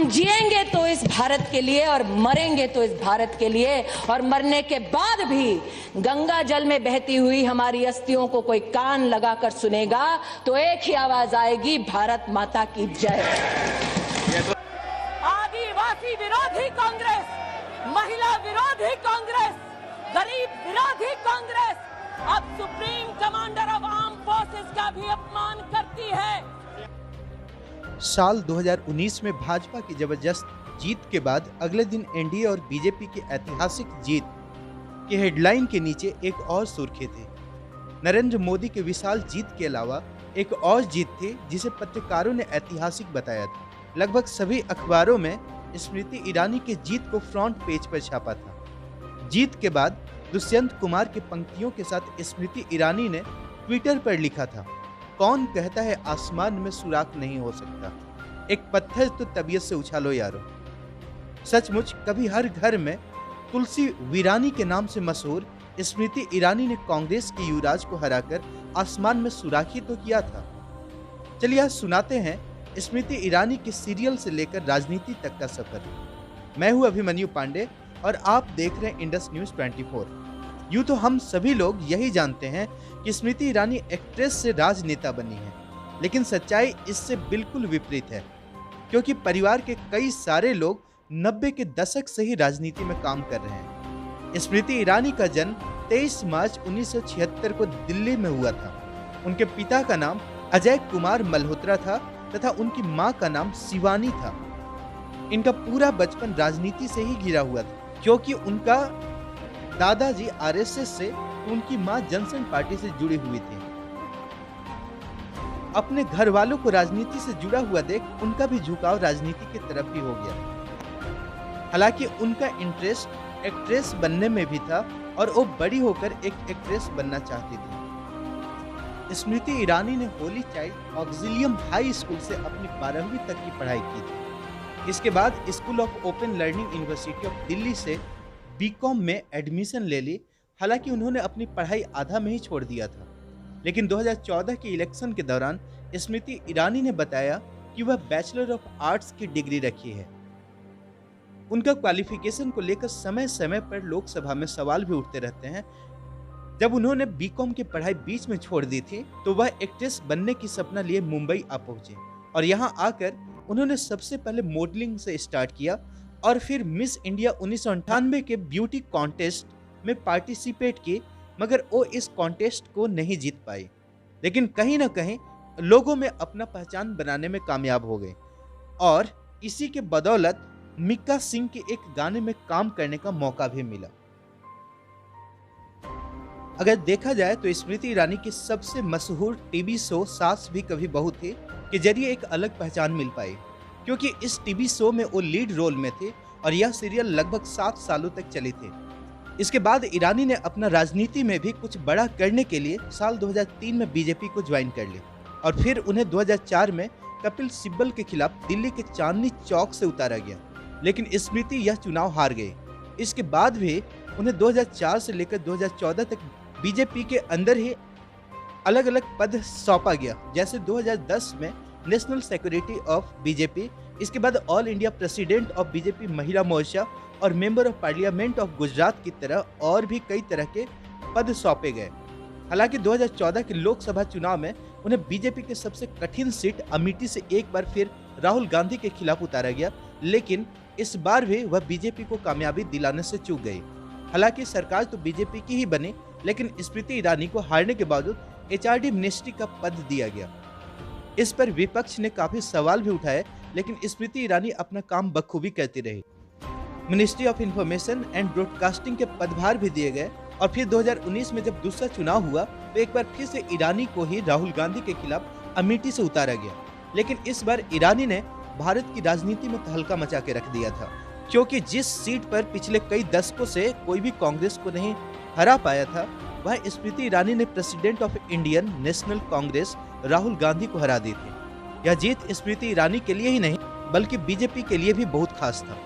हम जिएंगे तो इस भारत के लिए और मरेंगे तो इस भारत के लिए, और मरने के बाद भी गंगा जल में बहती हुई हमारी अस्थियों को कोई कान लगाकर सुनेगा तो एक ही आवाज आएगी, भारत माता की जय। आदिवासी विरोधी कांग्रेस, महिला विरोधी कांग्रेस, गरीब विरोधी कांग्रेस अब supreme commander of arm forces का भी अपमान करती है। साल 2019 में भाजपा की जबरदस्त जीत के बाद अगले दिन एनडीए और बीजेपी की ऐतिहासिक जीत के हेडलाइन के नीचे एक और सुर्खी थी। नरेंद्र मोदी के विशाल जीत के अलावा एक और जीत थी जिसे पत्रकारों ने ऐतिहासिक बताया था। लगभग सभी अखबारों में स्मृति ईरानी के जीत को फ्रंट पेज पर छापा था। जीत के बाद दुष्यंत कुमार की पंक्तियों के साथ स्मृति ईरानी ने ट्विटर पर लिखा था, कौन कहता है आसमान में सुराख नहीं हो सकता, एक पत्थर तो तबीयत से उछालो यारो। सचमुच कभी हर घर में तुलसी वीरानी के नाम से मशहूर स्मृति ईरानी ने कांग्रेस के युवराज को हराकर आसमान में सुराख ही तो किया था। चलिए आज सुनाते हैं स्मृति ईरानी के सीरियल से लेकर राजनीति तक का सफर। मैं हूं अभिमन्यु पांडे और आप देख रहे हैं इंडस न्यूज 24। यूं तो हम सभी लोग यही जानते हैं कि स्मृति ईरानी एक्ट्रेस से राजनेता बनी है, लेकिन सच्चाई इससे बिल्कुल विपरीत है, क्योंकि परिवार के कई सारे लोग 90 के दशक से ही राजनीति में काम कर रहे हैं। स्मृति ईरानी का जन्म 23 मार्च 1976 को दिल्ली में हुआ था। उनके पिता का नाम अजय कुमार मल्होत्रा था तथा उनकी मां का नाम शिवानी था। इनका पूरा बचपन राजनीति से ही घिरा हुआ था, क्योंकि उनका दादाजी आरएसएस से, उनकी मां जनसंघ पार्टी से जुड़ी हुई थी। अपने घर वालों को राजनीति से जुड़ा हुआ देख उनका भी झुकाव राजनीति की तरफ ही हो गया। हालांकि उनका इंटरेस्ट एक्ट्रेस बनने में भी था और वो बड़ी होकर एक एक्ट्रेस बनना चाहती थी। स्मृति ईरानी ने होली चाइल्ड ऑक्सिलियम हाई स्कूल से अपनी 12वीं तक की पढ़ाई की थी। इसके बाद school of open learning university of Delhi से बीकॉम में एडमिशन ले ली। हालांकि उन्होंने अपनी पढ़ाई आधा में ही छोड़ दिया था, लेकिन 2014 के इलेक्शन के दौरान स्मृति ईरानी ने बताया कि वह बैचलर ऑफ आर्ट्स की डिग्री रखी है। उनका क्वालिफिकेशन को लेकर समय समय पर लोकसभा में सवाल भी उठते रहते हैं। जब उन्होंने बीकॉम की पढ़ाई बीच में छोड़ दी थी तो वह एक्ट्रेस बनने की सपना लिए मुंबई आ पहुंचे और यहां आकर उन्होंने सबसे पहले मॉडलिंग से स्टार्ट किया और फिर मिस इंडिया 1998 के ब्यूटी कॉन्टेस्ट में पार्टिसिपेट की, मगर वो इस कॉन्टेस्ट को नहीं जीत पाई, लेकिन कहीं ना कहीं लोगों में अपना पहचान बनाने में कामयाब हो गए और इसी के बदौलत मिक्का सिंह के एक गाने में काम करने का मौका भी मिला। अगर देखा जाए तो स्मृति ईरानी की सबसे मशहूर टीवी शो सास भी कभी बहू थी के जरिए एक अलग पहचान मिल पाई, क्योंकि इस टीवी शो में वो लीड रोल में थे और यह सीरियल लगभग 7 सालों तक चली थी। इसके बाद ईरानी ने अपना राजनीति में भी कुछ बड़ा करने के लिए साल 2003 में बीजेपी को ज्वाइन कर ली और फिर उन्हें 2004 में कपिल सिब्बल के खिलाफ दिल्ली के चांदनी चौक से उतारा गया, लेकिन स्मृति यह चुनाव हार गई। इसके बाद भी उन्हें 2004 से लेकर 2014 तक बीजेपी के अंदर ही अलग अलग पद सौंपा गया, जैसे 2010 में नेशनल सेक्रेटरी ऑफ बीजेपी, इसके बाद all India president of BJP महिला मोर्चा और member of parliament of Gujarat की तरह और भी कई तरह के पद सौंपे गए। हालांकि 2014 के लोकसभा चुनाव में उन्हें बीजेपी के सबसे कठिन सीट अमेठी से एक बार फिर राहुल गांधी के खिलाफ उतारा गया, लेकिन इस बार भी वह बीजेपी को कामयाबी दिलाने से चूक गई। हालांकि सरकार तो बीजेपी की ही बनी, लेकिन स्मृति ईरानी को हारने के बावजूद एचआरडी मिनिस्ट्री का पद दिया गया। इस पर विपक्ष ने काफी सवाल भी उठाए, लेकिन स्मृति ईरानी अपना काम बखूबी करती रही। Ministry of information and broadcasting के पदभार भी दिए गए और फिर 2019 में जब दूसरा चुनाव हुआ तो एक बार फिर से ईरानी को ही राहुल गांधी के खिलाफ अमेठी से उतारा गया, लेकिन इस बार ईरानी ने भारत की राजनीति में तहलका मचा के रख दिया था, क्योंकि जिस सीट पर पिछले कई दशकों से कोई भी कांग्रेस को नहीं हरा पाया था, वह स्मृति ईरानी ने president of Indian national Congress Rahul Gandhi को हरा दी थी। यह जीत स्मृति ईरानी के लिए ही नहीं बल्कि बीजेपी के लिए भी बहुत खास था।